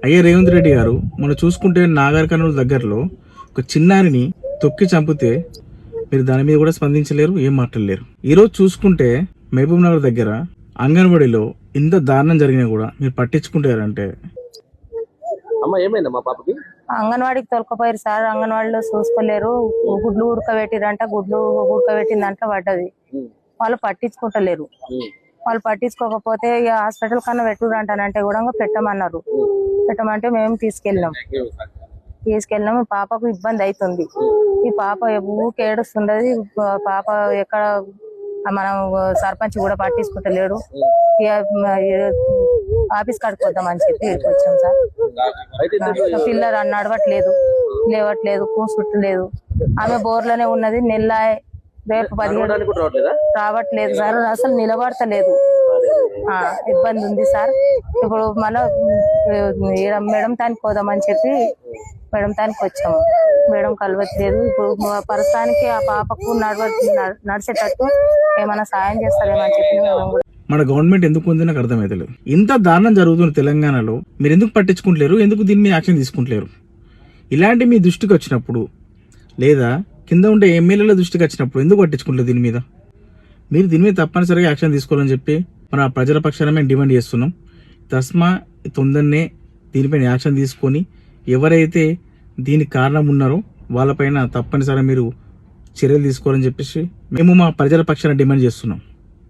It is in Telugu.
అయ్యే రేవంత్ రెడ్డి గారు మనం చూసుకుంటే నాగర్ కర్నూలు దగ్గరలో ఒక చిన్నారిని తొక్కి చంపితే మీరు దాని మీద కూడా స్పందించలేరు, ఏం మాట్లాడలేరు. ఈరోజు చూసుకుంటే మహబూబ్ నగర్ దగ్గర అంగన్వాడీలో ఇంత దారుణం జరిగినా కూడా మీరు పట్టించుకుంటారంటే. అమ్మ ఏమైంది మా పాపకి? అంగన్వాడికి తొలకపోయారు సార్, అంగన్వాడిలో చూసుకోలేరు. గుడ్లు ఉడకబెట్టిరంట, గుడ్లు ఉడకబెట్టిందంట పడ్డది. వాళ్ళు పట్టించుకుంటలేరు. వాళ్ళు పట్టించుకోకపోతే ఇక హాస్పిటల్ కన్నా పెట్టుడంటానంటే కూడా పెట్టమన్నారు. పెట్టమంటే మేము తీసుకెళ్ళినాం. పాపకు ఇబ్బంది అవుతుంది. ఈ పాప ఊరికి ఏడుస్తుండది. పాప ఎక్కడ మనం సర్పంచ్ కూడా పట్టించుకుంటలేడు. ఆఫీస్ కాడికి వద్దామని చెప్పి వచ్చాం సార్. పిల్లలు నడవట్లేదు, లేవట్లేదు, కూసుట్లేదు. ఆమె బోర్లోనే ఉన్నది. నెల రేపు 17 రావట్లేదు సార్, అసలు నిలబడతలేదు. ఇబ్బంది ఉంది సార్. ఇప్పుడు మళ్ళా మేడం తానికి పోదామని చెప్పి మేడం తానికి వచ్చాము. మేడం కలవట్లేదు. ఇప్పుడు ప్రస్తుతానికి ఆ పాపకు నడిచేటట్టు ఏమైనా సాయం చేస్తారేమని చెప్పి మన గవర్నమెంట్ ఎందుకు ఉంది నాకు అర్థమవుతలేదు. ఇంత దారుణం జరుగుతుంది తెలంగాణలో, మీరు ఎందుకు పట్టించుకుంటలేరు? ఎందుకు దీని మీద యాక్షన్ తీసుకుంటలేరు? ఇలాంటి మీ దృష్టికి వచ్చినప్పుడు లేదా కింద ఉండే ఎమ్మెల్యేల దృష్టికి వచ్చినప్పుడు ఎందుకు పట్టించుకుంటలేదు దీని మీద? మీరు దీని మీద తప్పనిసరిగా యాక్షన్ తీసుకోవాలని చెప్పి మన ప్రజల పక్షాన మేము డిమాండ్ చేస్తున్నాం. తస్మా తొందరనే దీనిపైన యాక్షన్ తీసుకొని ఎవరైతే దీనికి కారణం ఉన్నారో వాళ్ళపైన తప్పనిసరిగా మీరు చర్యలు తీసుకోవాలని చెప్పేసి మేము మా ప్రజల పక్షాన డిమాండ్ చేస్తున్నాం.